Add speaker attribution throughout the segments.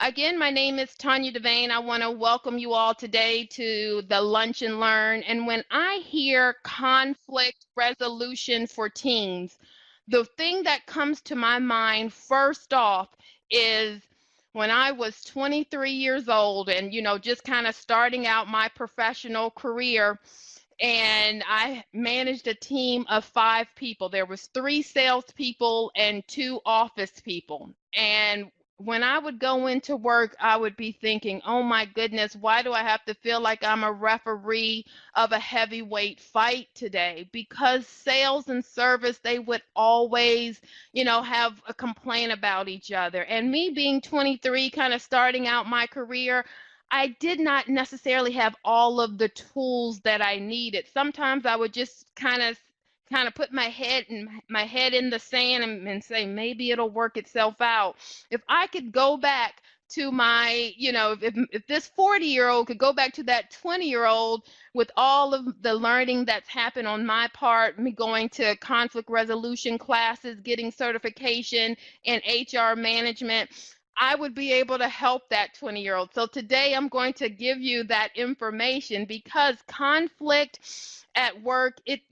Speaker 1: Again, my name is Tanya Devane. I want to welcome you all today to the Lunch and Learn. And when I hear conflict resolution for teams, the thing that comes to my mind first off is when I was 23 years old and, just kind of starting out my professional career. And I managed a team of 5 people. There was 3 salespeople and 2 office people. And when I would go into work, I would be thinking, oh my goodness, why do I have to feel like I'm a referee of a heavyweight fight today? Because sales and service, they would always, have a complaint about each other. And me being 23, kind of starting out my career, I did not necessarily have all of the tools that I needed. Sometimes I would just kind of put my head in the sand and say maybe it'll work itself out. If I could go back to my, if this 40-year-old could go back to that 20-year-old with all of the learning that's happened on my part, me going to conflict resolution classes, getting certification in HR management, I would be able to help that 20-year-old. So today I'm going to give you that information because conflict at work, it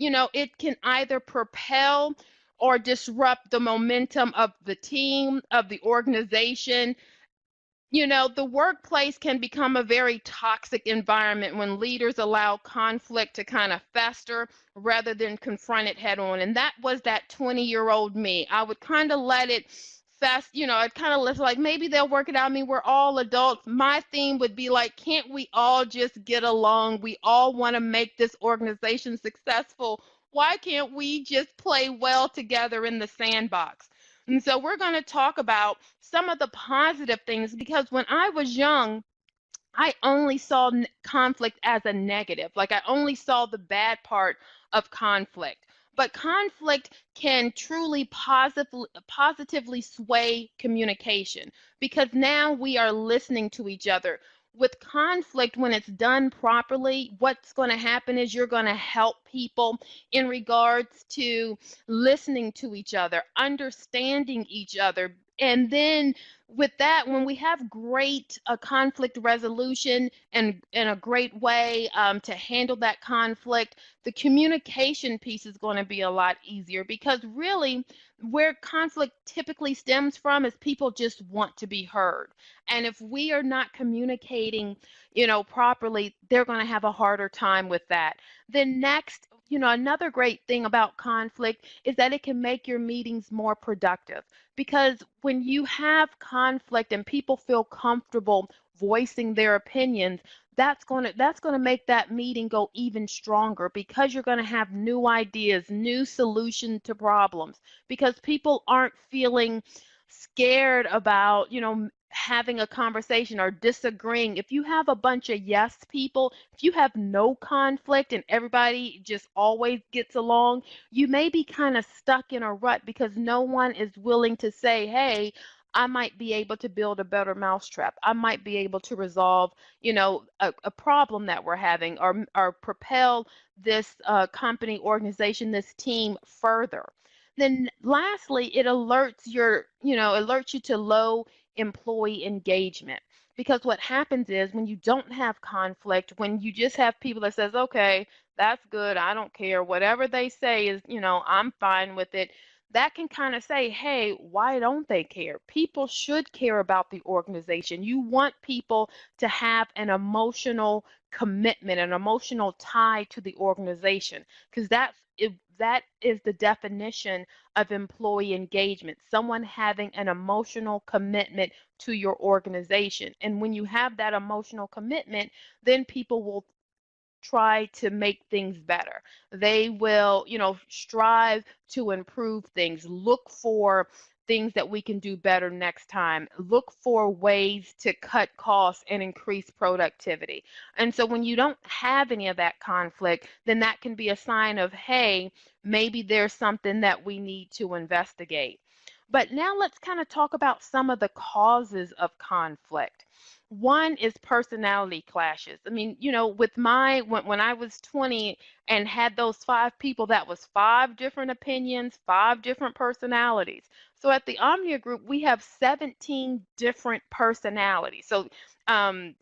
Speaker 1: can either propel or disrupt the momentum of the team, of the organization. The workplace can become a very toxic environment when leaders allow conflict to kind of fester rather than confront it head on. And that was that 20-year-old me. I would kind of let it fast, I'd kind of let like maybe they'll work it out. I mean, we're all adults. My theme would be like, can't we all just get along? We all want to make this organization successful. Why can't we just play well together in the sandbox? And so we're going to talk about some of the positive things because when I was young, I only saw conflict as a negative. Like I only saw the bad part of conflict. But conflict can truly positively sway communication because now we are listening to each other. With conflict, when it's done properly, what's going to happen is you're going to help people in regards to listening to each other, understanding each other. And then with that, when we have great conflict resolution and in a great way to handle that conflict, the communication piece is going to be a lot easier because really where conflict typically stems from is people just want to be heard. And if we are not communicating, properly, they're going to have a harder time with that. Then next, another great thing about conflict is that it can make your meetings more productive because when you have conflict and people feel comfortable voicing their opinions, that's going to make that meeting go even stronger because you're going to have new ideas, new solution to problems because people aren't feeling scared about, having a conversation or disagreeing. If you have a bunch of yes people, if you have no conflict and everybody just always gets along, you may be kind of stuck in a rut because no one is willing to say, hey, I might be able to build a better mousetrap. I might be able to resolve, a problem that we're having or propel this company, organization, this team further. Then lastly, it alerts you to low employee engagement. Because what happens is when you don't have conflict, when you just have people that says, okay, that's good, I don't care, whatever they say is, I'm fine with it, that can kind of say, hey, why don't they care? People should care about the organization. You want people to have an emotional commitment, an emotional tie to the organization, because that is the definition of employee engagement, someone having an emotional commitment to your organization. And when you have that emotional commitment, then people will try to make things better. They will, strive to improve things, look for things that we can do better next time, look for ways to cut costs and increase productivity. And so when you don't have any of that conflict, then that can be a sign of, hey, maybe there's something that we need to investigate. But now let's kind of talk about some of the causes of conflict. One is personality clashes. I mean, with when I was 20 and had those five people, that was five different opinions, five different personalities. So at the Omnia Group, we have 17 different personalities. So um,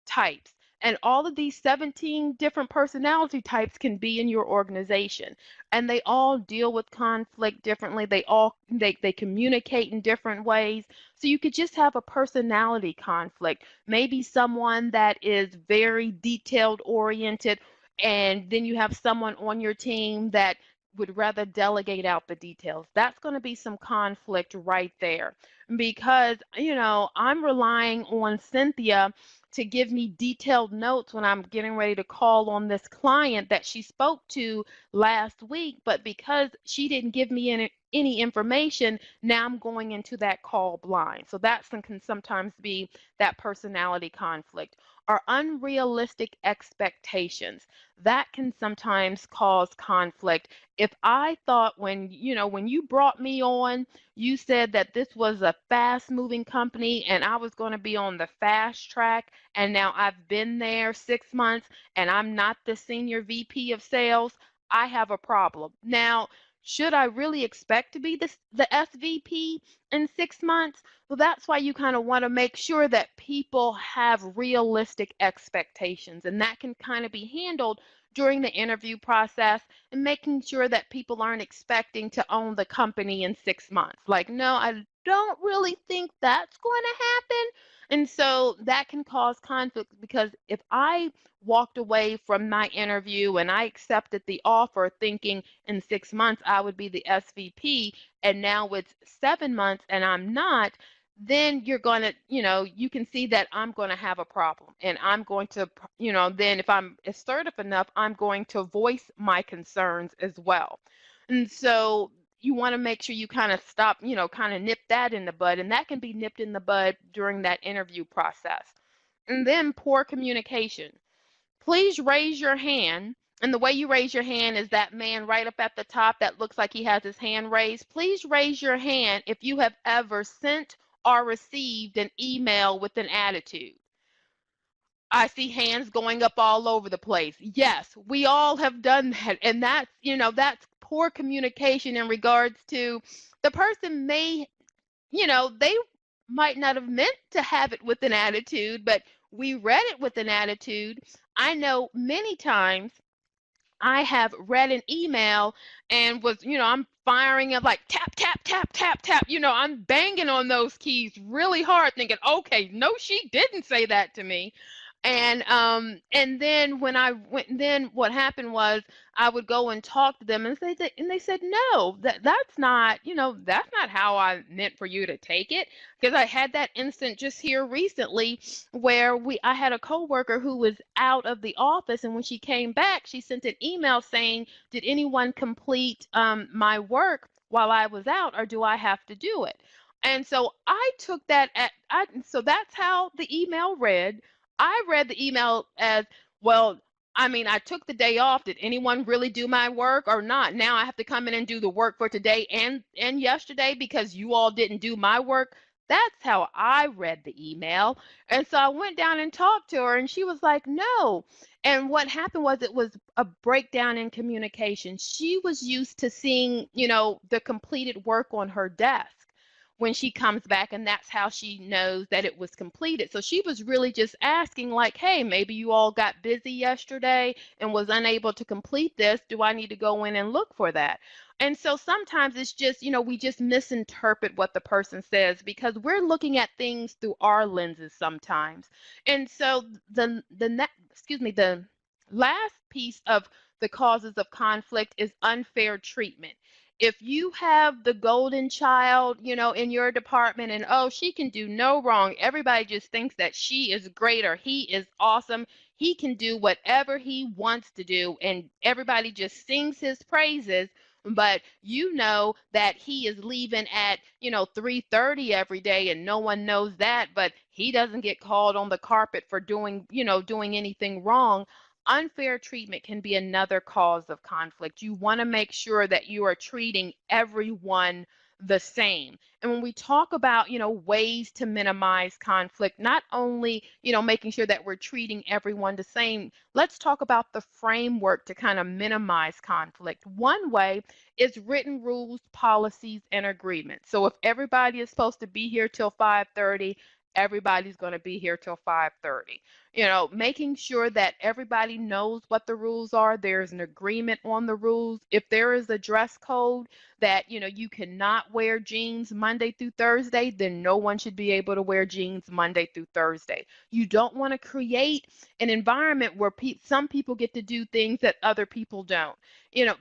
Speaker 1: types. And all of these 17 different personality types can be in your organization. And they all deal with conflict differently. They communicate in different ways. So you could just have a personality conflict. Maybe someone that is very detailed oriented, and then you have someone on your team that would rather delegate out the details. That's going to be some conflict right there because, I'm relying on Cynthia to give me detailed notes when I'm getting ready to call on this client that she spoke to last week. But because she didn't give me any information, now I'm going into that call blind. So that can sometimes be that personality conflict or unrealistic expectations. That can sometimes cause conflict. If I thought when you brought me on, you said that this was a fast moving company and I was going to be on the fast track, and now I've been there 6 months and I'm not the senior VP of sales, I have a problem. Now, should I really expect to be the SVP in 6 months? Well, that's why you kind of want to make sure that people have realistic expectations, and that can kind of be handled during the interview process and making sure that people aren't expecting to own the company in 6 months. Like, no, I don't really think that's going to happen. And so that can cause conflict because if I walked away from my interview and I accepted the offer thinking in 6 months I would be the SVP, and now it's 7 months and I'm not, then you're going to, you can see that I'm going to have a problem. And I'm going to, then if I'm assertive enough, I'm going to voice my concerns as well. And so you want to make sure you kind of stop, kind of nip that in the bud. And that can be nipped in the bud during that interview process. And then poor communication. Please raise your hand. And the way you raise your hand is that man right up at the top that looks like he has his hand raised. Please raise your hand if you have ever sent or received an email with an attitude. I see hands going up all over the place. Yes, we all have done that. And that's poor communication in regards to the person they might not have meant to have it with an attitude, but we read it with an attitude. I know many times I have read an email and I'm firing it like tap, tap, tap, tap, tap. I'm banging on those keys really hard, thinking, okay, no, she didn't say that to me. And then when I went, then what happened was I would go and talk to them and say that, and they said, no, that's not, that's not how I meant for you to take it. Because I had that instant just here recently where I had a coworker who was out of the office, and when she came back, she sent an email saying, did anyone complete my work while I was out, or do I have to do it? And so I took that so that's how the email read. I read the email as, well, I mean, I took the day off. Did anyone really do my work or not? Now I have to come in and do the work for today and yesterday because you all didn't do my work. That's how I read the email. And so I went down and talked to her, and she was like, no. And what happened was it was a breakdown in communication. She was used to seeing, the completed work on her desk when she comes back, and that's how she knows that it was completed. So she was really just asking like, hey, maybe you all got busy yesterday and was unable to complete this. Do I need to go in and look for that? And so sometimes it's just, we just misinterpret what the person says because we're looking at things through our lenses sometimes. And so the last piece of the causes of conflict is unfair treatment. If you have the golden child, in your department, and oh, she can do no wrong, everybody just thinks that she is great or he is awesome, he can do whatever he wants to do, and everybody just sings his praises, but you know that he is leaving at 3:30 every day and no one knows that, but he doesn't get called on the carpet for doing anything wrong. Unfair treatment can be another cause of conflict. You want to make sure that you are treating everyone the same. And when we talk about, ways to minimize conflict, not only, making sure that we're treating everyone the same, let's talk about the framework to kind of minimize conflict. One way is written rules, policies, and agreements. So if everybody is supposed to be here till 5:30, everybody's going to be here till 5:30. Making sure that everybody knows what the rules are, there's an agreement on the rules. If there is a dress code that, you cannot wear jeans Monday through Thursday, then no one should be able to wear jeans Monday through Thursday. You don't want to create an environment where some people get to do things that other people don't,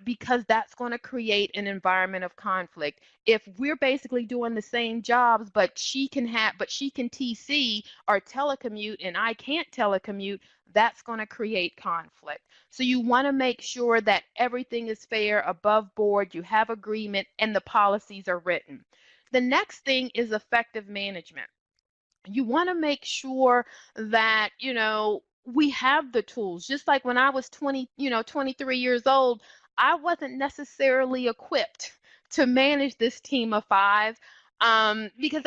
Speaker 1: because that's going to create an environment of conflict. If we're basically doing the same jobs, but she can TC or telecommute and I can't telecommute, that's going to create conflict. So you want to make sure that everything is fair, above board, you have agreement, and the policies are written. The next thing is effective management. You want to make sure that, we have the tools. Just like when I was 23 years old, I wasn't necessarily equipped to manage this team of five. Because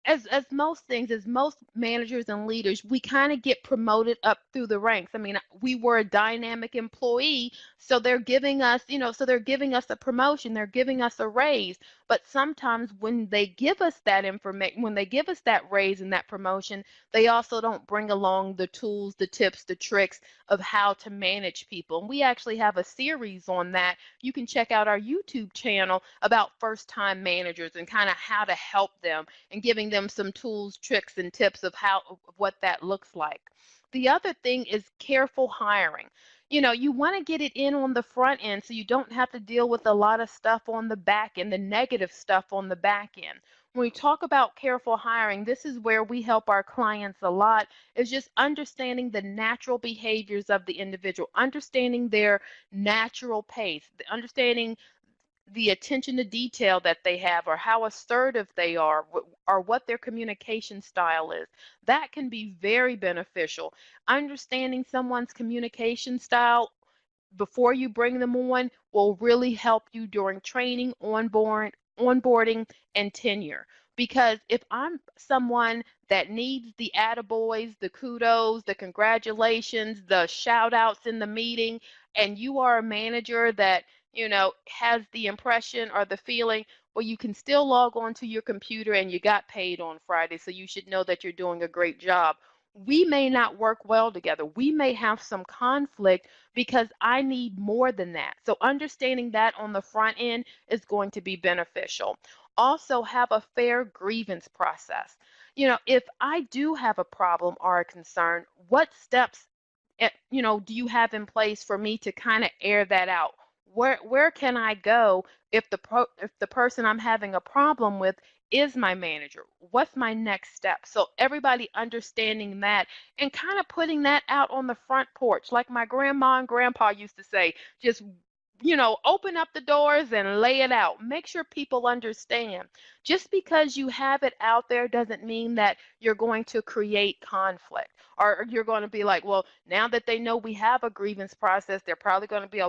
Speaker 1: as most things, as most managers and leaders, we kind of get promoted up through the ranks. I mean, we were a dynamic employee, so they're giving us, a promotion, they're giving us a raise. But sometimes when they give us that information, when they give us that raise and that promotion, they also don't bring along the tools, the tips, the tricks of how to manage people. And we actually have a series on that. You can check out our YouTube channel about first-time managers and kind of how to help them and giving them some tools, tricks, and tips of what that looks like. The other thing is careful hiring. You want to get it in on the front end so you don't have to deal with a lot of stuff on the back end, the negative stuff on the back end. When we talk about careful hiring, this is where we help our clients a lot, is just understanding the natural behaviors of the individual, understanding their natural pace, understanding the attention to detail that they have, or how assertive they are, or what their communication style is. That can be very beneficial. Understanding someone's communication style before you bring them on will really help you during training, onboarding, and tenure. Because if I'm someone that needs the attaboys, the kudos, the congratulations, the shout outs in the meeting, and you are a manager that, has the impression or the feeling, well, you can still log on to your computer and you got paid on Friday, so you should know that you're doing a great job. We may not work well together. We may have some conflict because I need more than that. So understanding that on the front end is going to be beneficial. Also, have a fair grievance process. If I do have a problem or a concern, what steps do you have in place for me to kind of air that out? Where can I go if the person I'm having a problem with is my manager? What's my next step? So everybody understanding that and kind of putting that out on the front porch, like my grandma and grandpa used to say, just open up the doors and lay it out. Make sure people understand. Just because you have it out there doesn't mean that you're going to create conflict, or you're going to be like, well, now that they know we have a grievance process, they're probably going to be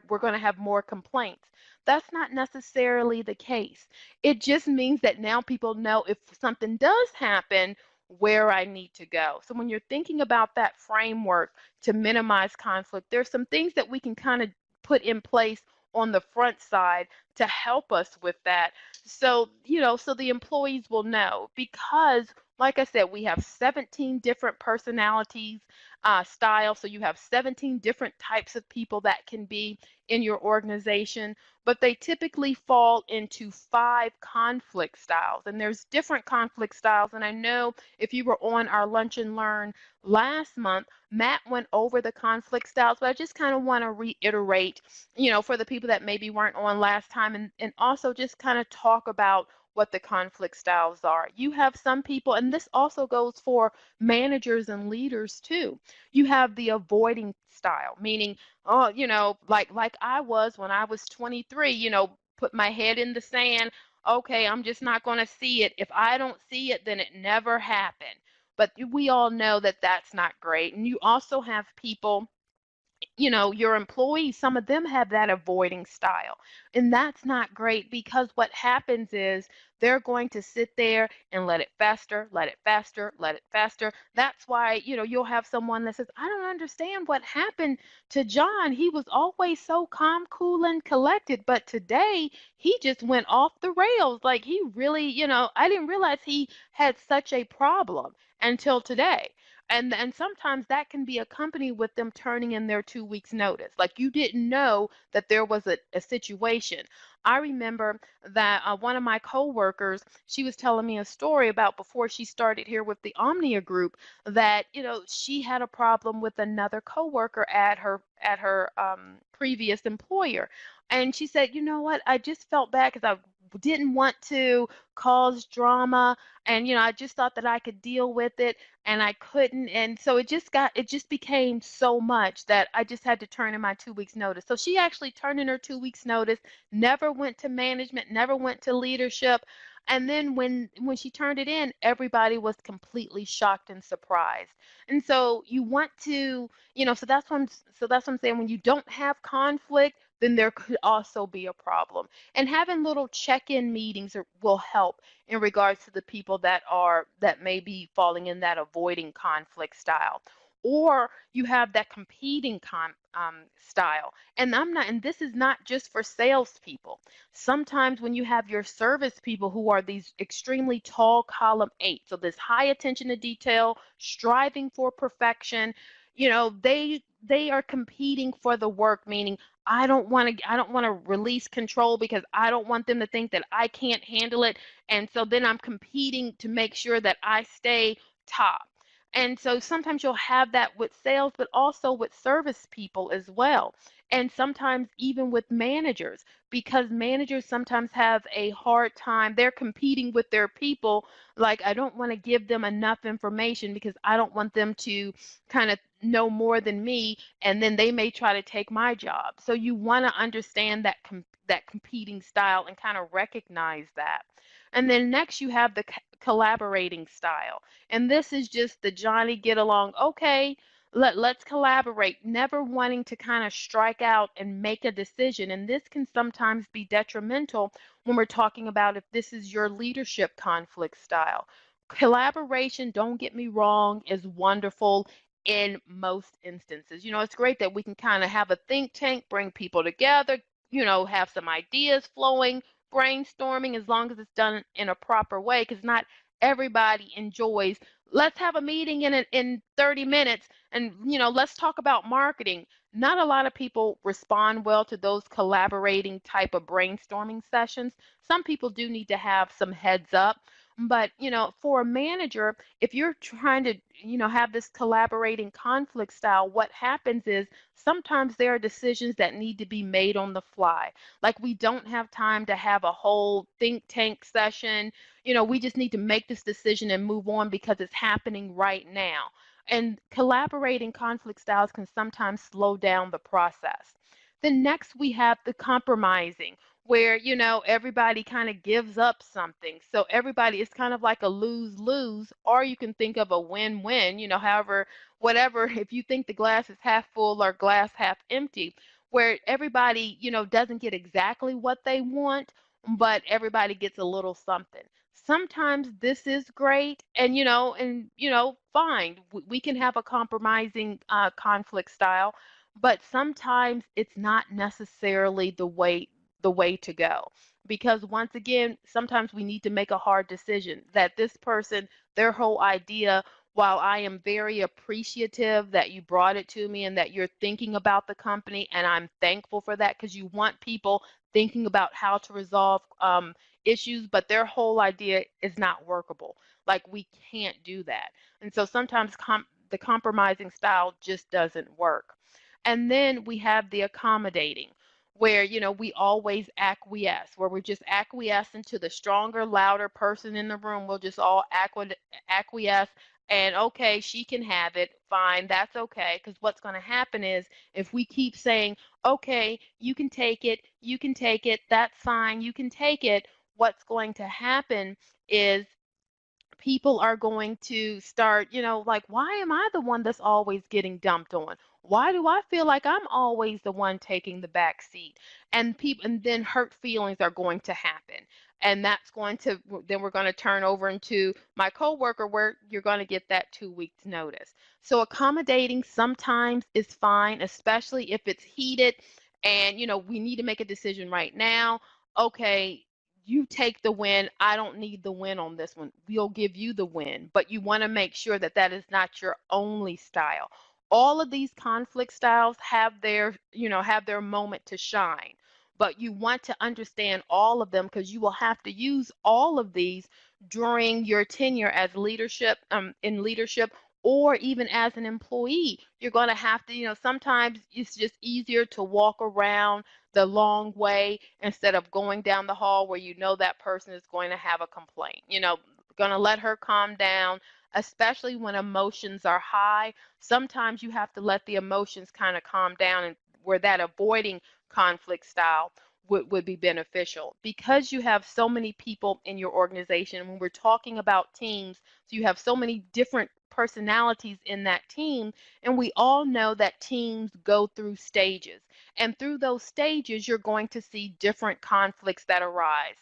Speaker 1: we're going to have more complaints. That's not necessarily the case. It just means that now people know if something does happen, where I need to go. So when you're thinking about that framework to minimize conflict, there's some things that we can kind of put in place on the front side to help us with that. So, so the employees will know, because like I said, we have 17 different personalities, styles. So you have 17 different types of people that can be in your organization, but they typically fall into 5 conflict styles. And there's different conflict styles. And I know if you were on our Lunch and Learn last month, Matt went over the conflict styles, but I just kind of want to reiterate, for the people that maybe weren't on last time, and also just kind of talk about what the conflict styles are. You have some people, and this also goes for managers and leaders too. You have the avoiding style, meaning, oh, like I was when I was 23, put my head in the sand. Okay, I'm just not going to see it. If I don't see it, then it never happened. But we all know that that's not great. And you also have people your employees, some of them have that avoiding style. And that's not great, because what happens is they're going to sit there and let it fester, let it fester, let it fester. That's why, you'll have someone that says, I don't understand what happened to John. He was always so calm, cool, and collected, but today he just went off the rails. Like, he really, I didn't realize he had such a problem until today. And sometimes that can be accompanied with them turning in their 2 weeks notice. Like, you didn't know that there was a situation. I remember that one of my coworkers, she was telling me a story about before she started here with the Omnia group, that she had a problem with another coworker at her previous employer. And she said, you know what, I just felt bad because I didn't want to cause drama, and I just thought that I could deal with it, and I couldn't. And so it just became so much that I just had to turn in my 2 weeks notice. So she actually turned in her 2 weeks notice, never went to management, never went to leadership. And then when she turned it in, everybody was completely shocked and surprised. And so you want to, so that's what I'm saying. When you don't have conflict, then there could also be a problem. And having little check-in meetings will help in regards to the people that may be falling in that avoiding conflict style. Or you have that competing style. And this is not just for salespeople. Sometimes when you have your service people who are these extremely tall column eight, so this high attention to detail, striving for perfection, they are competing for the work, meaning I don't want to release control because I don't want them to think that I can't handle it. And so then I'm competing to make sure that I stay top. And so sometimes you'll have that with sales, but also with service people as well. And sometimes even with managers, because managers sometimes have a hard time. They're competing with their people. Like, I don't want to give them enough information because I don't want them to kind of know more than me, and then they may try to take my job. So you want to understand that competing style and kind of recognize that. And then next you have the collaborating style. And this is just the Johnny get along, okay, let's collaborate, never wanting to kind of strike out and make a decision. And this can sometimes be detrimental when we're talking about if this is your leadership conflict style. Collaboration, don't get me wrong, is wonderful in most instances. It's great that we can kind of have a think tank, bring people together, have some ideas flowing, brainstorming, as long as it's done in a proper way, because not everybody enjoys, let's have a meeting in 30 minutes and let's talk about marketing. Not a lot of people respond well to those collaborating type of brainstorming sessions. Some people do need to have some heads up. But, for a manager, if you're trying to, have this collaborating conflict style, what happens is sometimes there are decisions that need to be made on the fly. Like, we don't have time to have a whole think tank session. We just need to make this decision and move on because it's happening right now. And collaborating conflict styles can sometimes slow down the process. Then next we have the compromising, where everybody kind of gives up something. So everybody is kind of like a lose-lose, or you can think of a win-win, however, whatever, if you think the glass is half full or glass half empty, where everybody, doesn't get exactly what they want, but everybody gets a little something. Sometimes this is great, and fine. We can have a compromising conflict style, but sometimes it's not necessarily the way to go. Because once again, sometimes we need to make a hard decision that this person, their whole idea, while I am very appreciative that you brought it to me and that you're thinking about the company, and I'm thankful for that, because you want people thinking about how to resolve issues, but their whole idea is not workable. Like, we can't do that. And so sometimes the compromising style just doesn't work. And then we have the accommodating, where we always acquiesce, where we're just acquiescing to the stronger, louder person in the room. We'll just all acquiesce, and okay, she can have it, fine, that's okay. Because what's going to happen is, if we keep saying, okay, you can take it, that's fine, you can take it, what's going to happen is people are going to start, like, why am I the one that's always getting dumped on? Why do I feel like I'm always the one taking the back seat? And then hurt feelings are going to happen. And that's going to then we're going to turn over into my coworker where you're going to get that 2 weeks notice. So accommodating sometimes is fine, especially if it's heated and we need to make a decision right now. Okay, you take the win. I don't need the win on this one. We'll give you the win, but you want to make sure that that is not your only style. All of these conflict styles have their moment to shine, but you want to understand all of them because you will have to use all of these during your tenure as leadership in leadership, or even as an employee. You're going to have to, sometimes it's just easier to walk around the long way instead of going down the hall where that person is going to have a complaint. Going to let her calm down, especially when emotions are high. Sometimes you have to let the emotions kind of calm down, and where that avoiding conflict style would be beneficial because you have so many people in your organization. When we're talking about teams, so you have so many different personalities in that team, and we all know that teams go through stages, and through those stages you're going to see different conflicts that arise.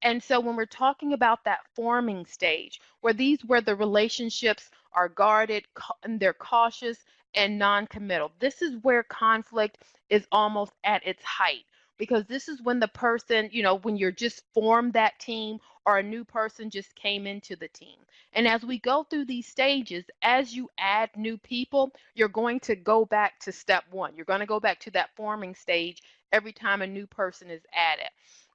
Speaker 1: And so when we're talking about that forming stage, where the relationships are guarded and they're cautious and non-committal, this is where conflict is almost at its height, because this is when the person, when you're just formed that team, or a new person just came into the team. And as we go through these stages, as you add new people, you're going to go back to step one. You're going to go back to that forming stage every time a new person is added.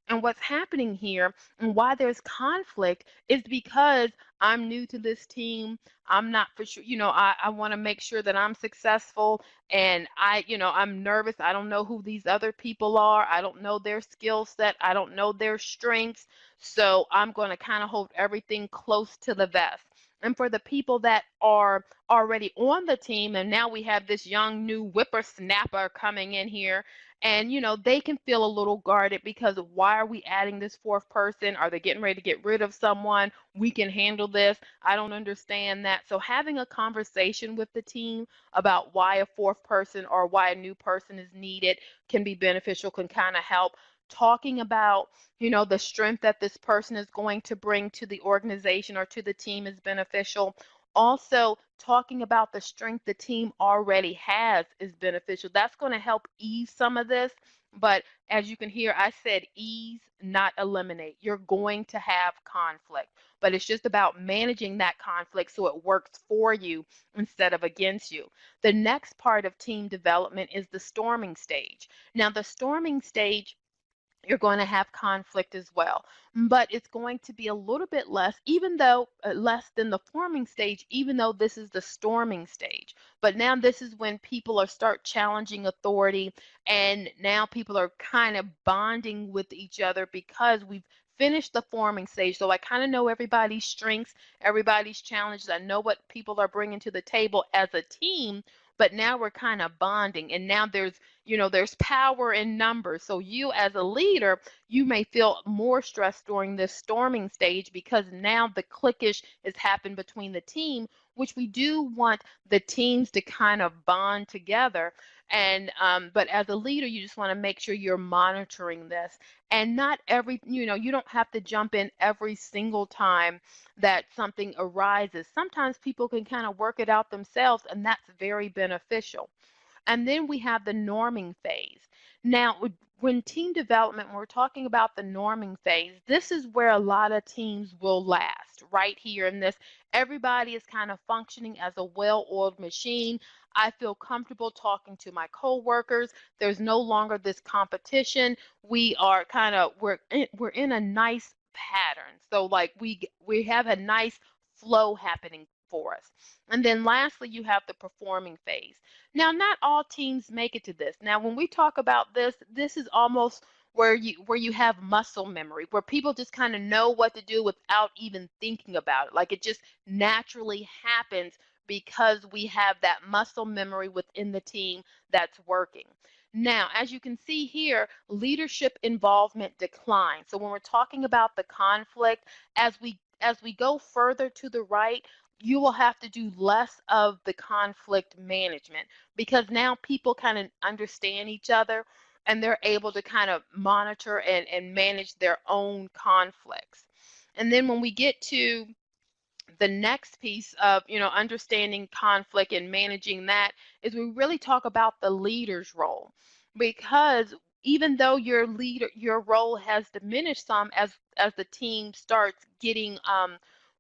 Speaker 1: And what's happening here and why there's conflict is because I'm new to this team. I'm not for sure, I want to make sure that I'm successful, and I'm nervous. I don't know who these other people are. I don't know their skill set. I don't know their strengths. So I'm going to kind of hold everything close to the vest. And for the people that are already on the team, and now we have this young new whippersnapper coming in here, and they can feel a little guarded because why are we adding this fourth person? Are they getting ready to get rid of someone? We can handle this. I don't understand that. So having a conversation with the team about why a fourth person or why a new person is needed can be beneficial, can kind of help. Talking about the strength that this person is going to bring to the organization or to the team is beneficial. Also, talking about the strength the team already has is beneficial. That's going to help ease some of this. But as you can hear, I said ease, not eliminate. You're going to have conflict, but it's just about managing that conflict so it works for you instead of against you. The next part of team development is the storming stage. Now, the storming stage, you're going to have conflict as well, but it's going to be a little bit less, even though less than the forming stage, even though this is the storming stage. But now this is when people are start challenging authority, and now people are kind of bonding with each other because we've finished the forming stage. So I kind of know everybody's strengths, everybody's challenges. I know what people are bringing to the table as a team, but now we're kind of bonding, and now there's power in numbers. So you as a leader, you may feel more stress during this storming stage because now the cliquish has happened between the team, which we do want the teams to kind of bond together. And but as a leader, you just want to make sure you're monitoring this, and not every, you don't have to jump in every single time that something arises. Sometimes people can kind of work it out themselves, and that's very beneficial. And then we have the norming phase. Now, when team development, when we're talking about the norming phase, this is where a lot of teams will last, right here in this. Everybody is kind of functioning as a well-oiled machine. I feel comfortable talking to my coworkers. There's no longer this competition. We are kind of, we're in a nice pattern. So like we have a nice flow happening for us. And then lastly, you have the performing phase. Now, not all teams make it to this. Now, when we talk about this, this is almost where you have muscle memory, where people just kind of know what to do without even thinking about it. Like it just naturally happens because we have that muscle memory within the team that's working. Now, as you can see here, leadership involvement declines. So when we're talking about the conflict, as we go further to the right, you will have to do less of the conflict management because now people kind of understand each other and they're able to kind of monitor and manage their own conflicts. And then when we get to the next piece of understanding conflict and managing that is we really talk about the leader's role, because even though your role has diminished some as the team starts getting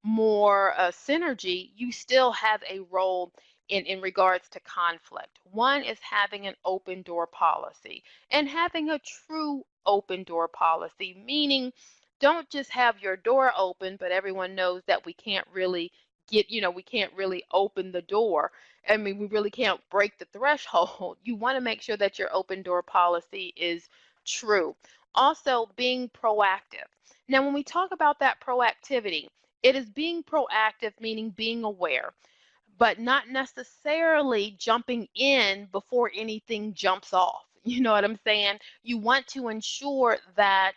Speaker 1: more synergy, you still have a role in regards to conflict. One is having an open door policy, and having a true open door policy, meaning don't just have your door open, but everyone knows that we can't really we can't really open the door. I mean, we really can't break the threshold. You want to make sure that your open door policy is true. Also, being proactive. Now, when we talk about that proactivity, it is being proactive, meaning being aware, but not necessarily jumping in before anything jumps off. You know what I'm saying? You want to ensure that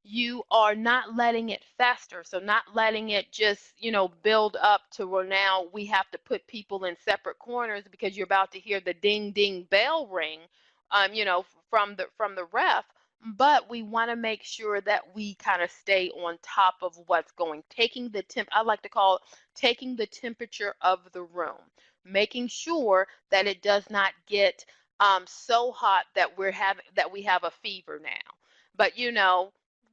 Speaker 1: you are not letting it fester. So not letting it just, build up to where now we have to put people in separate corners because you're about to hear the ding ding bell ring, from the ref. But we want to make sure that we kind of stay on top of what's going, taking the temp. I like to call it taking the temperature of the room, making sure that it does not get so hot that we have a fever now. But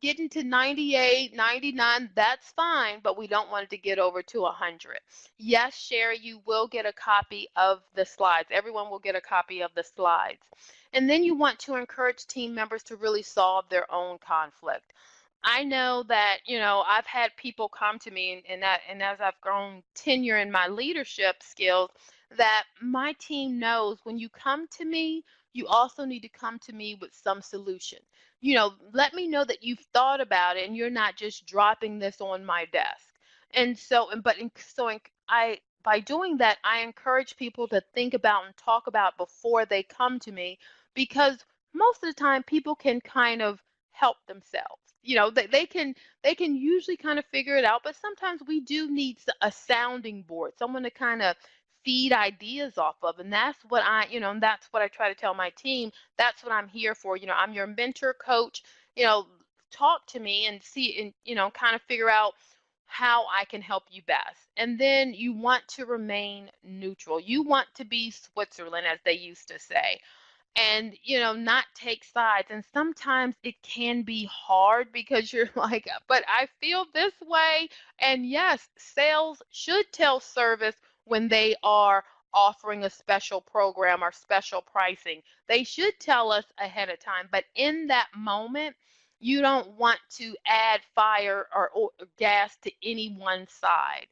Speaker 1: getting to 98, 99, that's fine, but we don't want it to get over to 100. Yes, Sherry, you will get a copy of the slides. Everyone will get a copy of the slides. And then you want to encourage team members to really solve their own conflict. I know that, I've had people come to me and as I've grown tenure in my leadership skills, that my team knows when you come to me, you also need to come to me with some solution. Let me know that you've thought about it and you're not just dropping this on my desk. And so, and but in, so in, I by doing that, I encourage people to think about and talk about before they come to me, because most of the time people can kind of help themselves. They can usually kind of figure it out, but sometimes we do need a sounding board, someone to kind of feed ideas off of. And that's what I try to tell my team. That's what I'm here for. I'm your mentor, coach. You know, talk to me and see, and kind of figure out how I can help you best. And then you want to remain neutral. You want to be Switzerland, as they used to say, and not take sides. And sometimes it can be hard because you're like, but I feel this way. And yes, sales should tell service when they are offering a special program or special pricing. They should tell us ahead of time, but in that moment you don't want to add fire or gas to any one side.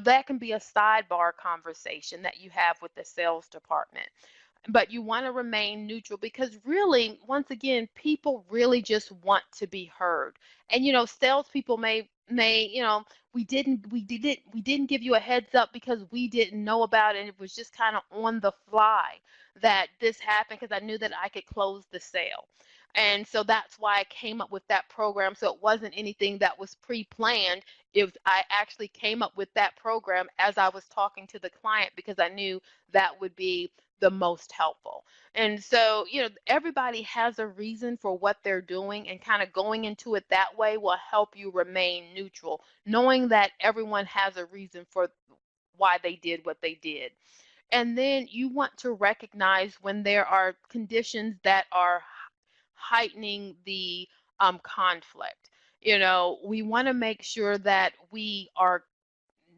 Speaker 1: That can be a sidebar conversation that you have with the sales department, but you want to remain neutral, because really, once again, people really just want to be heard. And salespeople may we didn't give you a heads up because we didn't know about it, and it was just kind of on the fly that this happened because I knew that I could close the sale. And so that's why I came up with that program. So it wasn't anything that was pre-planned. I actually came up with that program as I was talking to the client because I knew that would be the most helpful. And so, everybody has a reason for what they're doing, and kind of going into it that way will help you remain neutral, knowing that everyone has a reason for why they did what they did. And then you want to recognize when there are conditions that are heightening the conflict. We want to make sure that we are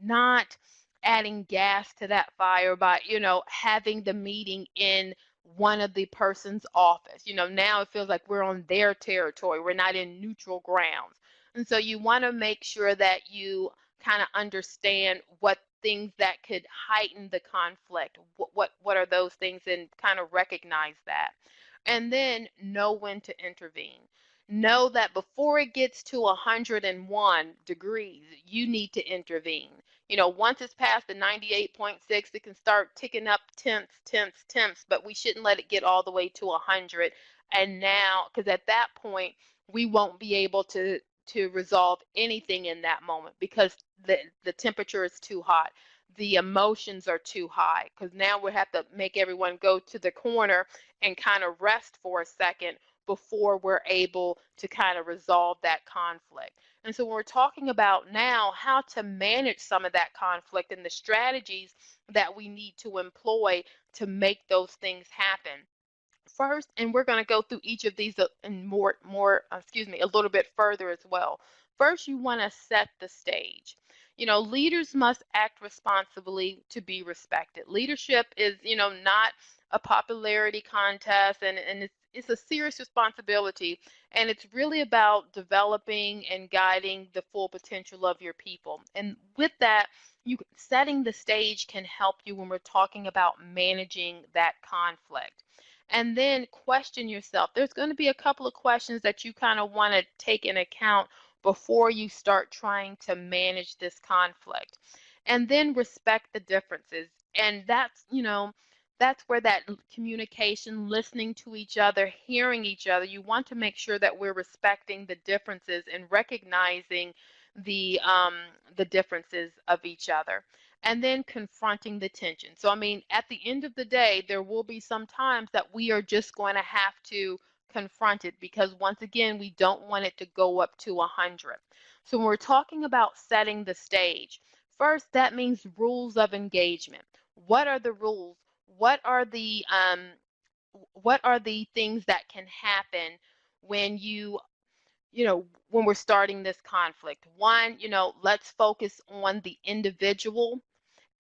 Speaker 1: not adding gas to that fire by, having the meeting in one of the person's office. Now it feels like we're on their territory. We're not in neutral grounds. And so you want to make sure that you kind of understand what things that could heighten the conflict. What are those things, and kind of recognize that. And then know when to intervene. Know that before it gets to 101 degrees, you need to intervene. Once it's past the 98.6, it can start ticking up temps, but we shouldn't let it get all the way to 100. And now, because at that point, we won't be able to to resolve anything in that moment because the temperature is too hot. The emotions are too high because now we have to make everyone go to the corner and kind of rest for a second before we're able to kind of resolve that conflict. And so when we're talking about now how to manage some of that conflict and the strategies that we need to employ to make those things happen. First, and we're going to go through each of these and a little bit further as well. First, you want to set the stage. Leaders must act responsibly to be respected. Leadership is, not a popularity contest, and it's a serious responsibility, and it's really about developing and guiding the full potential of your people. And with that, setting the stage can help you when we're talking about managing that conflict. And then question yourself. There's going to be a couple of questions that you kind of want to take in account before you start trying to manage this conflict. And then respect the differences. And that's where that communication, listening to each other, hearing each other, you want to make sure that we're respecting the differences and recognizing the differences of each other. And then confronting the tension. So, I mean, at the end of the day, there will be some times that we are just going to have to confront it because, once again, we don't want it to go up to 100. So, when we're talking about setting the stage, first, that means rules of engagement. What are the rules? What are the things that can happen when when we're starting this conflict? One, let's focus on the individual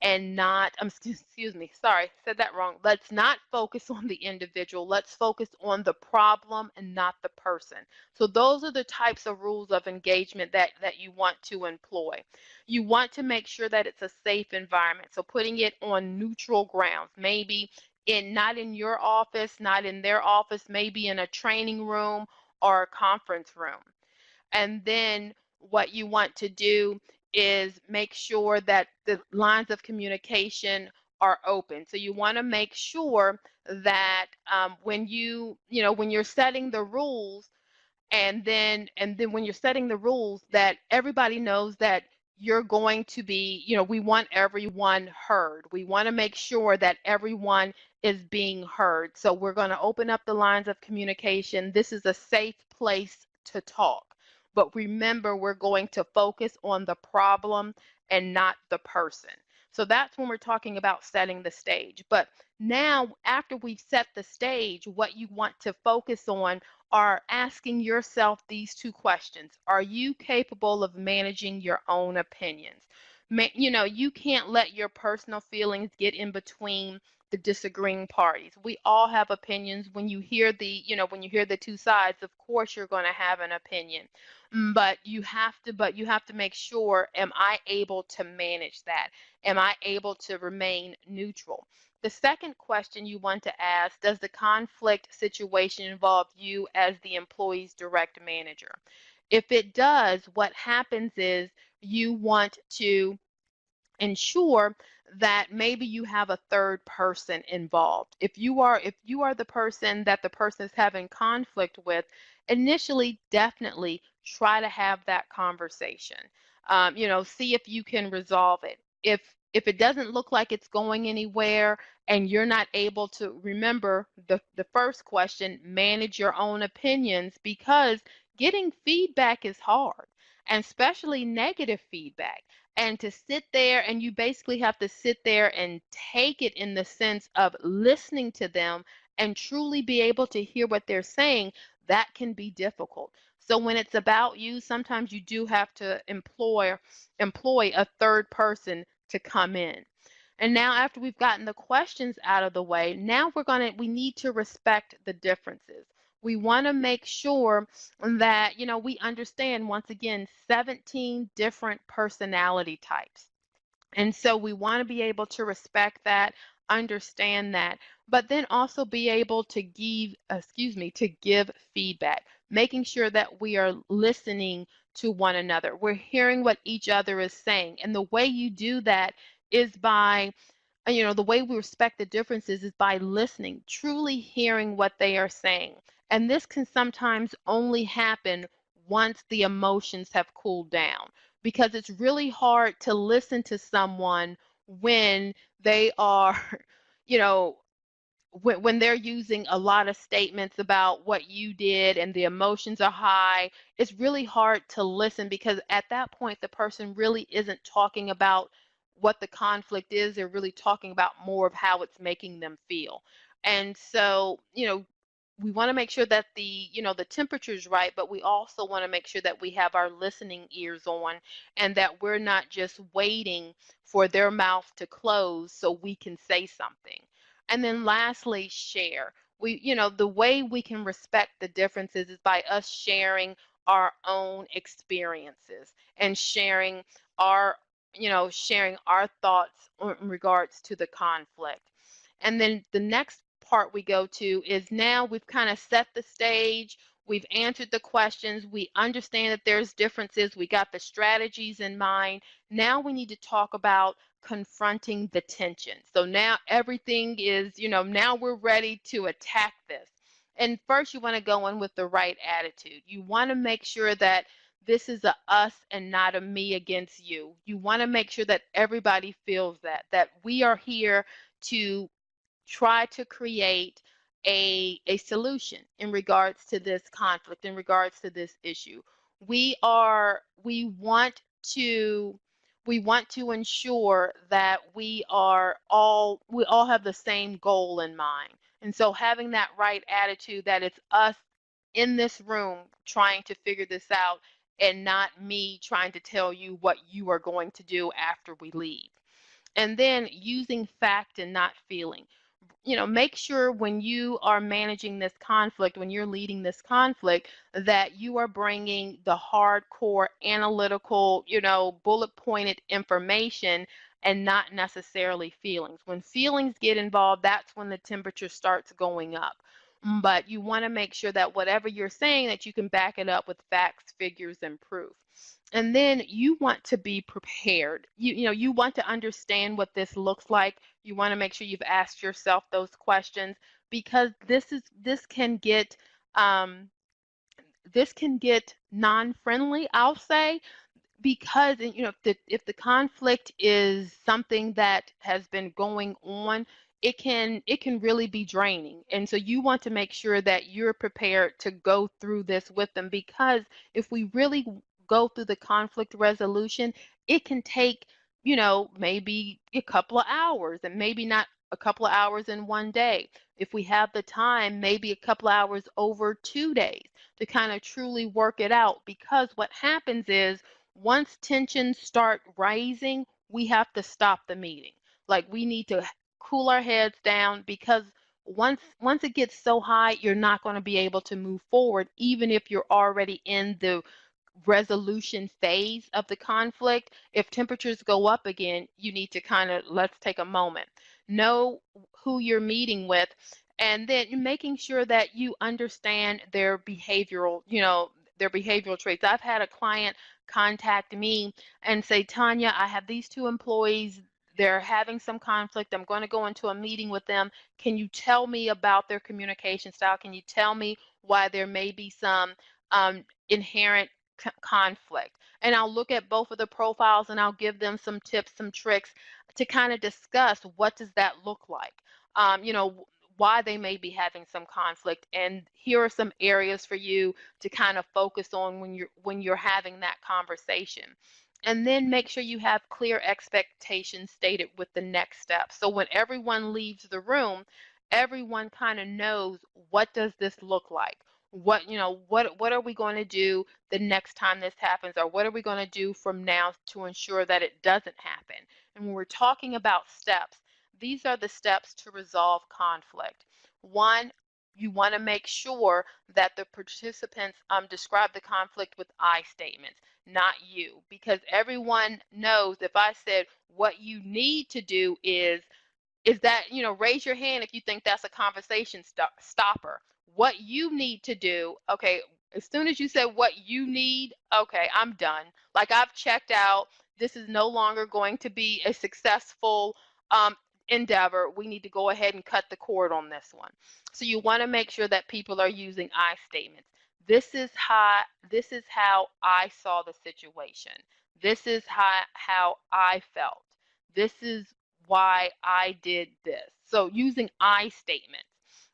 Speaker 1: and not, excuse me, sorry, said that wrong. Let's not focus on the individual. Let's focus on the problem and not the person. So those are the types of rules of engagement that you want to employ. You want to make sure that it's a safe environment. So putting it on neutral grounds, maybe not in your office, not in their office, maybe in a training room or a conference room. And then what you want to do is make sure that the lines of communication are open. So you want to make sure that when you're setting the rules, and then when you're setting the rules, that everybody knows that you're going to be, we want everyone heard. We want to make sure that everyone is being heard. So we're going to open up the lines of communication. This is a safe place to talk. But remember, we're going to focus on the problem and not the person. So that's when we're talking about setting the stage. But now, after we've set the stage, what you want to focus on are asking yourself these two questions. Are you capable of managing your own opinions? You can't let your personal feelings get in between the disagreeing parties. We all have opinions. When you hear the two sides, of course you're going to have an opinion. But you have to make sure, am I able to manage that? Am I able to remain neutral? The second question you want to ask, does the conflict situation involve you as the employee's direct manager? If it does, what happens is you want to ensure that maybe you have a third person involved. If you are the person that the person is having conflict with, initially definitely try to have that conversation. See if you can resolve it. If it doesn't look like it's going anywhere and you're not able to, remember the first question, manage your own opinions, because getting feedback is hard, and especially negative feedback. And to sit there, and you basically have to sit there and take it in the sense of listening to them and truly be able to hear what they're saying, that can be difficult. So when it's about you, sometimes you do have to employ a third person to come in. And now, after we've gotten the questions out of the way, now we need to respect the differences. We want to make sure that, we understand, once again, 17 different personality types. And so we want to be able to respect that, understand that, but then also be able to give feedback, making sure that we are listening to one another. We're hearing what each other is saying. And the way you do that is by, the way we respect the differences is by listening, truly hearing what they are saying. And this can sometimes only happen once the emotions have cooled down, because it's really hard to listen to someone when they are, you know, when they're using a lot of statements about what you did and the emotions are high. It's really hard to listen, because at that point the person really isn't talking about what the conflict is. They're really talking about more of how it's making them feel. And so, we want to make sure that the temperature is right, but we also want to make sure that we have our listening ears on, and that we're not just waiting for their mouth to close so we can say something. And then lastly, share. The way we can respect the differences is by us sharing our own experiences and sharing our thoughts in regards to the conflict. And then the next part we go to is, now we've kind of set the stage, we've answered the questions, we understand that there's differences, we got the strategies in mind. Now we need to talk about confronting the tension. So now everything is, now we're ready to attack this. And first, you want to go in with the right attitude. You want to make sure that this is a us and not a me against you. You want to make sure that everybody feels that we are here to try to create a solution in regards to this conflict, in regards to this issue. We want to ensure that we all have the same goal in mind. And so having that right attitude, that it's us in this room trying to figure this out, and not me trying to tell you what you are going to do after we leave. And then using fact and not feeling. Make sure when you are managing this conflict, when you're leading this conflict, that you are bringing the hardcore analytical, bullet pointed information, and not necessarily feelings. When feelings get involved, that's when the temperature starts going up. But you want to make sure that whatever you're saying, that you can back it up with facts, figures, and proof. And then you want to be prepared. You want to understand what this looks like. You want to make sure you've asked yourself those questions, because um, this can get non-friendly, I'll say, because if the conflict is something that has been going on, it can really be draining. And so you want to make sure that you're prepared to go through this with them, because if we really go through the conflict resolution, it can take maybe a couple of hours, and maybe not a couple of hours in one day. If we have the time, maybe a couple of hours over 2 days to kind of truly work it out. Because what happens is, once tensions start rising, we have to stop the meeting. Like, we need to cool our heads down, because once it gets so high, you're not going to be able to move forward, even if you're already in the resolution phase of the conflict. If temperatures go up again, you need to kind of, let's take a moment, know who you're meeting with, and then making sure that you understand their behavioral traits. I've had a client contact me and say, Tanya, I have these two employees. They're having some conflict. I'm going to go into a meeting with them. Can you tell me about their communication style? Can you tell me why there may be some inherent conflict? And I'll look at both of the profiles, and I'll give them some tips, some tricks to kind of discuss, what does that look like? Why they may be having some conflict, and here are some areas for you to kind of focus on when you're having that conversation. And then make sure you have clear expectations stated with the next step. So when everyone leaves the room, everyone kind of knows, what does this look like? What are we going to do the next time this happens, or what are we going to do from now to ensure that it doesn't happen? And when we're talking about steps, these are the steps to resolve conflict. One, you want to make sure that the participants describe the conflict with I statements, not you, because everyone knows, if I said, what you need to do is that, raise your hand if you think that's a conversation stopper. What you need to do, okay, as soon as you said what you need, okay, I'm done. Like, I've checked out. This is no longer going to be a successful um, endeavor. We need to go ahead and cut the cord on this one. So you want to make sure that people are using I statements. this is how I saw the situation. This is how I felt. This is why I did this. So using I statements.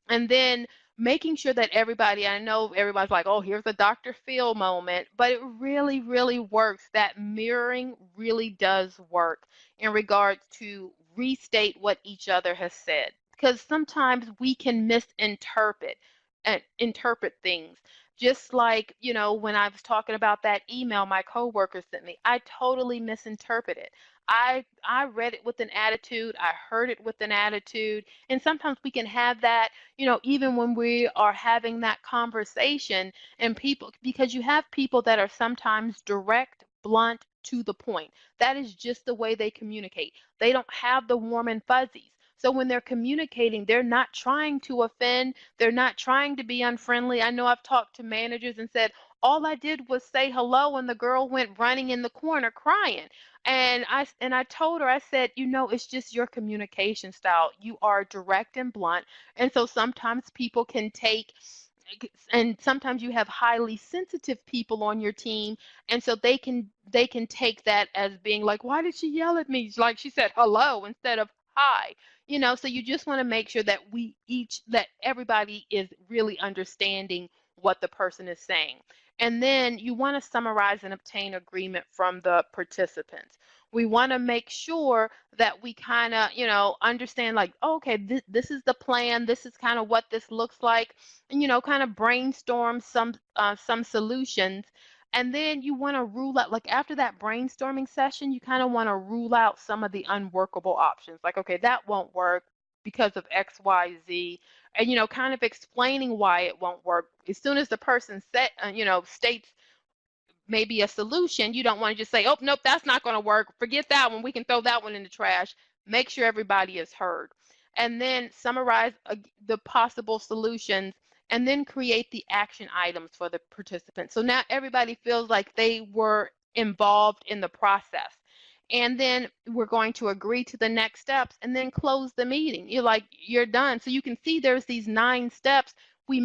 Speaker 1: And then making sure that everybody, I know everybody's like, oh, here's a Dr. Phil moment, but it really, really works. That mirroring really does work in regards to restate what each other has said. Because sometimes we can misinterpret and interpret things. Just like, when I was talking about that email my coworker sent me, I totally misinterpreted. I read it with an attitude, I heard it with an attitude, and sometimes we can have that, even when we are having that conversation and people, because you have people that are sometimes direct, blunt, to the point. That is just the way they communicate. They don't have the warm and fuzzies. So when they're communicating, they're not trying to offend, they're not trying to be unfriendly. I know I've talked to managers and said, all I did was say hello and the girl went running in the corner crying. And I told her, I said, it's just your communication style. You are direct and blunt. And so sometimes people can take, and sometimes you have highly sensitive people on your team, and so they can take that as being like, why did she yell at me? Like she said hello instead of hi. So you just want to make sure that that everybody is really understanding what the person is saying. And then you want to summarize and obtain agreement from the participants. We want to make sure that we kind of, understand like, oh, okay, this is the plan. This is kind of what this looks like, and, kind of brainstorm some solutions. And then you want to rule out, like after that brainstorming session, you kind of want to rule out some of the unworkable options. Like, okay, that won't work because of X, Y, Z, and kind of explaining why it won't work. As soon as the person states maybe a solution, you don't want to just say, oh, nope, that's not going to work. Forget that one. We can throw that one in the trash. Make sure everybody is heard. And then summarize the possible solutions and then create the action items for the participants. So now everybody feels like they were involved in the process. And then we're going to agree to the next steps and then close the meeting. You're done. So you can see there's these 9 steps. We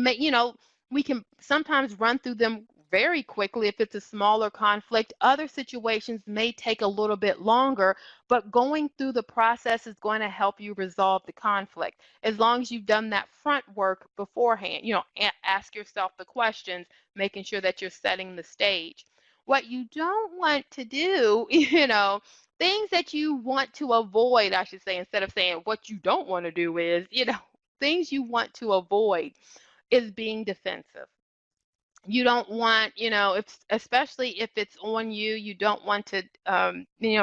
Speaker 1: can sometimes run through them very quickly if it's a smaller conflict. Other situations may take a little bit longer, but going through the process is going to help you resolve the conflict. As long as you've done that front work beforehand, ask yourself the questions, making sure that you're setting the stage. What you don't want to do, things that you want to avoid, I should say, instead of saying what you don't want to do is, things you want to avoid is being defensive. You don't want, if especially if it's on you, you don't want to,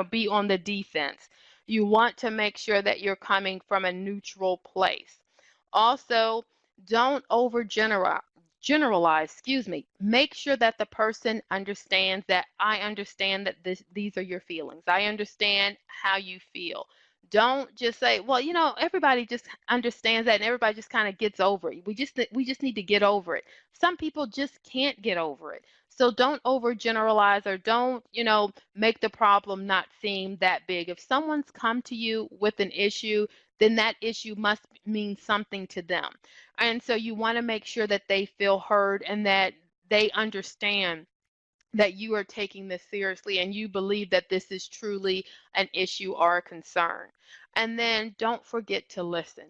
Speaker 1: be on the defense. You want to make sure that you're coming from a neutral place. Also, don't generalize, excuse me. Make sure that the person understands that I understand that these are your feelings. I understand how you feel. Don't just say, well, everybody just understands that and everybody just kind of gets over it. We just need to get over it. Some people just can't get over it. So don't overgeneralize or don't, make the problem not seem that big. If someone's come to you with an issue, then that issue must mean something to them. And so you want to make sure that they feel heard and that they understand that you are taking this seriously and you believe that this is truly an issue or a concern. And then don't forget to listen.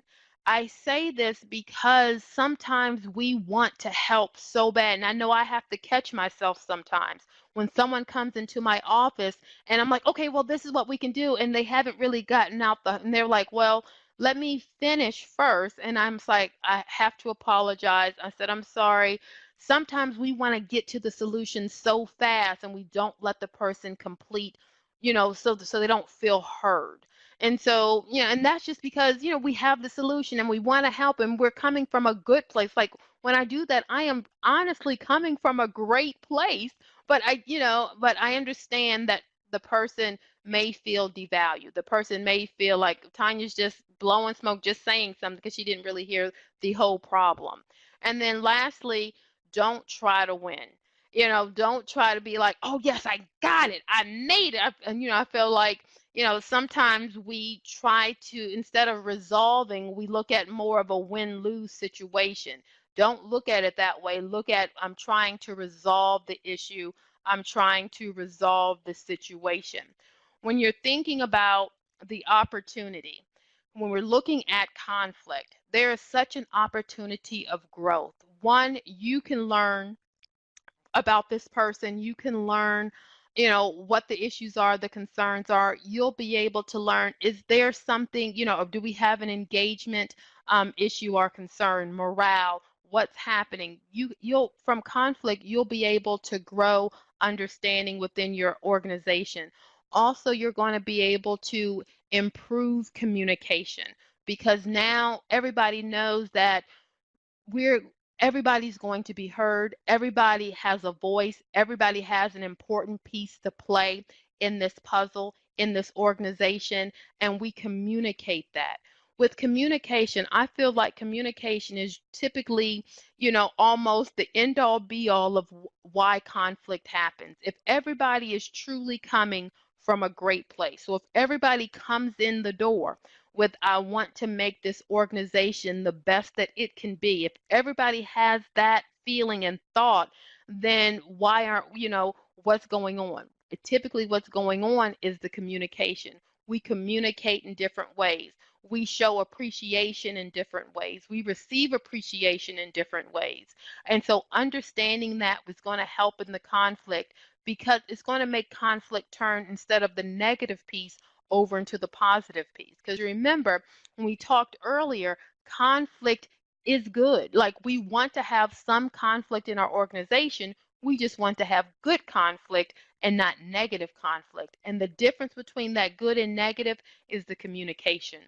Speaker 1: I say this because sometimes we want to help so bad. And I know I have to catch myself sometimes when someone comes into my office and I'm like, okay, well, this is what we can do. And they haven't really gotten out and they're like, well, let me finish first. And I'm like, I have to apologize. I said, I'm sorry. Sometimes we want to get to the solution so fast and we don't let the person complete, so they don't feel heard. And so, and that's just because, we have the solution and we want to help and we're coming from a good place. Like when I do that, I am honestly coming from a great place, but I understand that the person may feel devalued. The person may feel like Tanya's just blowing smoke, just saying something because she didn't really hear the whole problem. And then lastly, don't try to win. Don't try to be like, oh yes, I got it, I made it. And I feel like, sometimes we try to, instead of resolving, we look at more of a win-lose situation. Don't look at it that way. Look at, I'm trying to resolve the issue. I'm trying to resolve the situation. When you're thinking about the opportunity, when we're looking at conflict, there is such an opportunity of growth. One, you can learn about this person. You can learn, what the issues are, the concerns are. You'll be able to learn, is there something, or do we have an engagement issue or concern, morale, what's happening? You'll from conflict, you'll be able to grow understanding within your organization. Also, you're going to be able to improve communication because now everybody knows that we're everybody's going to be heard. Everybody has a voice. Everybody has an important piece to play in this puzzle, in this organization, and we communicate that. With communication, I feel like communication is typically, almost the end all be all of why conflict happens. If everybody is truly coming from a great place, so if everybody comes in the door with, I want to make this organization the best that it can be. If everybody has that feeling and thought, then why aren't, what's going on? Typically, what's going on is the communication. We communicate in different ways. We show appreciation in different ways. We receive appreciation in different ways. And so understanding that was going to help in the conflict because it's going to make conflict turn instead of the negative piece over into the positive piece. Because remember, when we talked earlier, conflict is good. Like we want to have some conflict in our organization. We just want to have good conflict and not negative conflict. And the difference between that good and negative is the communication.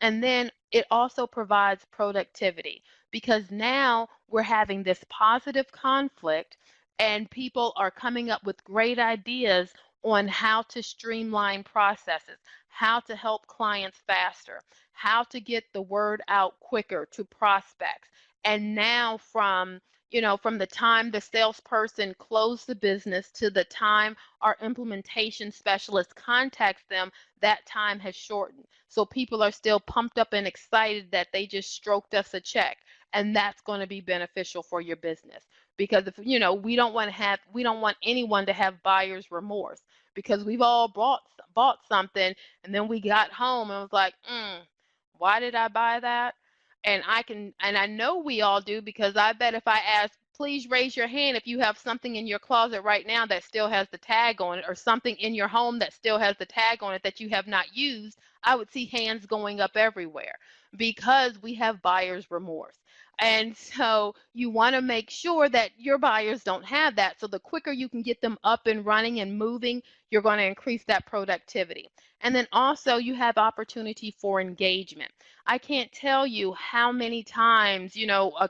Speaker 1: And then it also provides productivity because now we're having this positive conflict and people are coming up with great ideas on how to streamline processes, how to help clients faster, how to get the word out quicker to prospects. And now from the time the salesperson closed the business to the time our implementation specialist contacts them, that time has shortened. So people are still pumped up and excited that they just stroked us a check. And that's going to be beneficial for your business because if we don't want anyone to have buyer's remorse because we've all bought something and then we got home and was like, why did I buy that? And I know we all do because I bet if I ask, please raise your hand if you have something in your closet right now that still has the tag on it or something in your home that still has the tag on it that you have not used, I would see hands going up everywhere because we have buyer's remorse. And so you want to make sure that your buyers don't have that. So the quicker you can get them up and running and moving, you're going to increase that productivity. And then also you have opportunity for engagement. I can't tell you how many times, a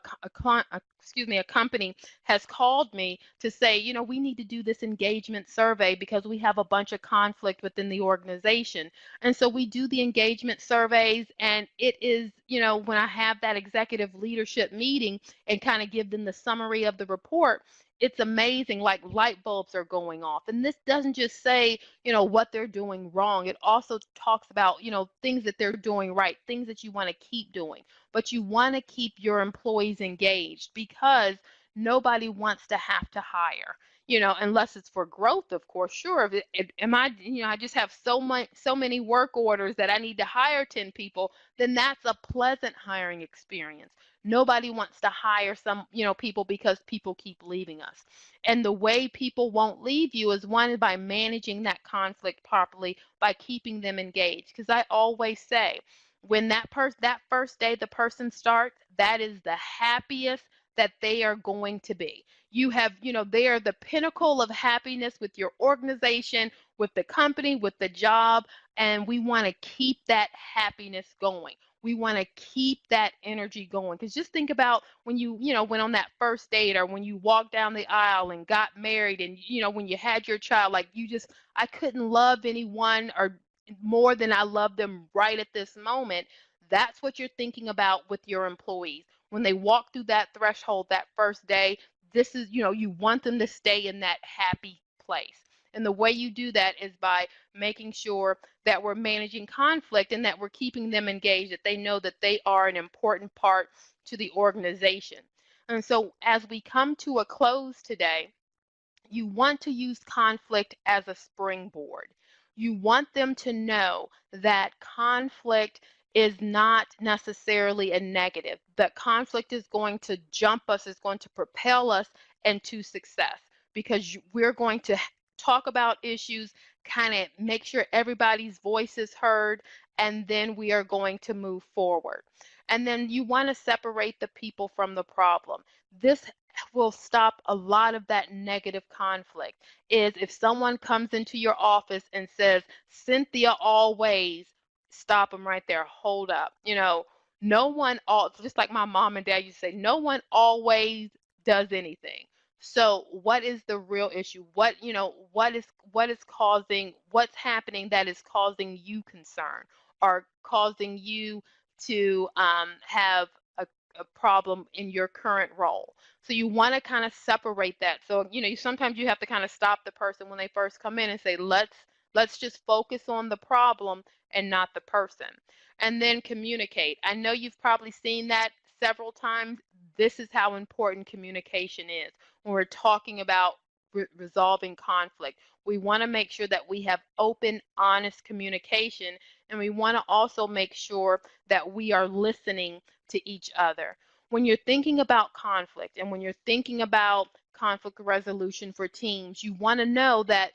Speaker 1: company has called me to say, we need to do this engagement survey because we have a bunch of conflict within the organization. And so we do the engagement surveys, and it is, when I have that executive leadership meeting and kind of give them the summary of the report, it's amazing, like light bulbs are going off. And this doesn't just say, what they're doing wrong. It also talks about, things that they're doing right, things that you want to keep doing. But you want to keep your employees engaged because nobody wants to have to hire, unless it's for growth, of course. Sure, I just have so many work orders that I need to hire 10 people, then that's a pleasant hiring experience. Nobody wants to hire people because people keep leaving us. And the way people won't leave you is one, by managing that conflict properly, by keeping them engaged. Because I always say, when that first day the person starts, that is the happiest that they are going to be. They are the pinnacle of happiness with your organization, with the company, with the job, and we want to keep that happiness going. We want to keep that energy going. Because just think about when you went on that first date, or when you walked down the aisle and got married, and when you had your child, like I couldn't love anyone or more than I love them right at this moment. That's what you're thinking about with your employees. When they walk through that threshold that first day, this is, you want them to stay in that happy place. And the way you do that is by making sure that we're managing conflict and that we're keeping them engaged, that they know that they are an important part to the organization. And so as we come to a close today, you want to use conflict as a springboard. You want them to know that conflict is not necessarily a negative, that conflict is going to jump us, is going to propel us into success because we're going to talk about issues, kind of make sure everybody's voice is heard, and then we are going to move forward. And then you want to separate the people from the problem. This will stop a lot of that negative conflict. Is if someone comes into your office and says, Cynthia always, stop them right there. Hold up. No one, just like my mom and dad used to say, no one always does anything. So what is the real issue? What is causing, what's happening that is causing you concern or causing you to have a problem in your current role? So you want to kind of separate that. So, sometimes you have to kind of stop the person when they first come in and say, let's just focus on the problem and not the person. And then communicate. I know you've probably seen that several times. This is how important communication is when we're talking about resolving conflict. We want to make sure that we have open, honest communication, and we want to also make sure that we are listening to each other. When you're thinking about conflict and when you're thinking about conflict resolution for teams, you want to know that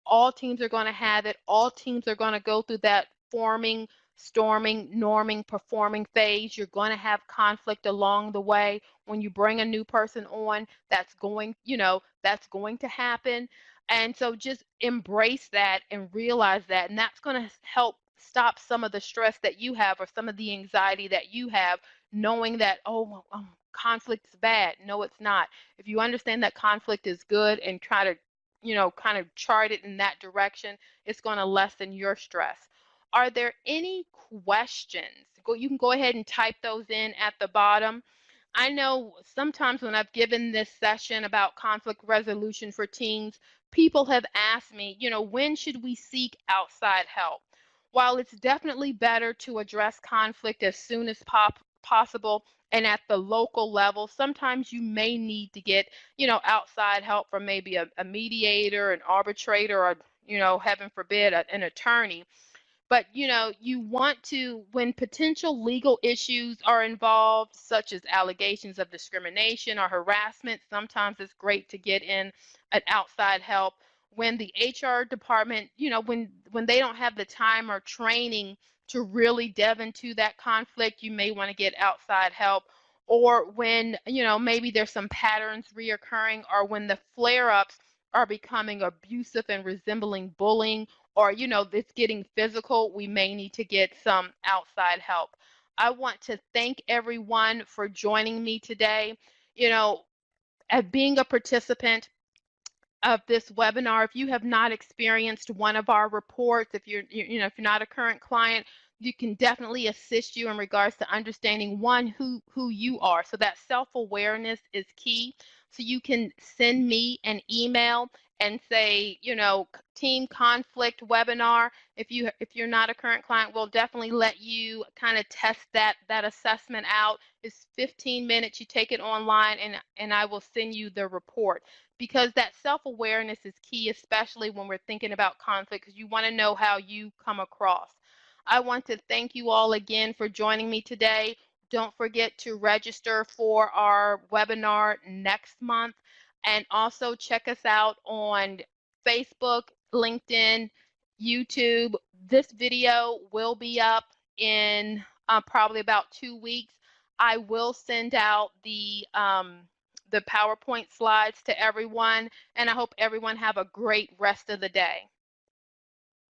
Speaker 1: all teams are going to have it. All teams are going to go through that forming, storming, norming, performing phase. You're going to have conflict along the way. When you bring a new person on, that's going to happen. And so just embrace that and realize that, and that's going to help stop some of the stress that you have or some of the anxiety that you have, knowing that, conflict is bad. No, it's not. If you understand that conflict is good and try to, kind of chart it in that direction, it's going to lessen your stress. Are there any questions? You can go ahead and type those in at the bottom. I know sometimes when I've given this session about conflict resolution for teams, people have asked me, when should we seek outside help? While it's definitely better to address conflict as soon as possible and at the local level, sometimes you may need to get, outside help from maybe a mediator, an arbitrator, or, heaven forbid, an attorney. But you want to, when potential legal issues are involved, such as allegations of discrimination or harassment, sometimes it's great to get in an outside help. When the HR department, when they don't have the time or training to really delve into that conflict, you may want to get outside help. Or when, maybe there's some patterns reoccurring, or when the flare-ups are becoming abusive and resembling bullying, or it's getting physical, we may need to get some outside help. I want to thank everyone for joining me today. As being a participant of this webinar, if you have not experienced one of our reports, if you're not a current client, you can definitely assist you in regards to understanding who you are. So that self-awareness is key. So you can send me an email and say, team conflict webinar. If you're not a current client, we'll definitely let you kind of test that assessment out. It's 15 minutes. You take it online, and I will send you the report, because that self-awareness is key, especially when we're thinking about conflict, because you want to know how you come across. I want to thank you all again for joining me today. Don't forget to register for our webinar next month, and also check us out on Facebook, LinkedIn, YouTube. This video will be up in probably about 2 weeks. I will send out the PowerPoint slides to everyone, and I hope everyone have a great rest of the day.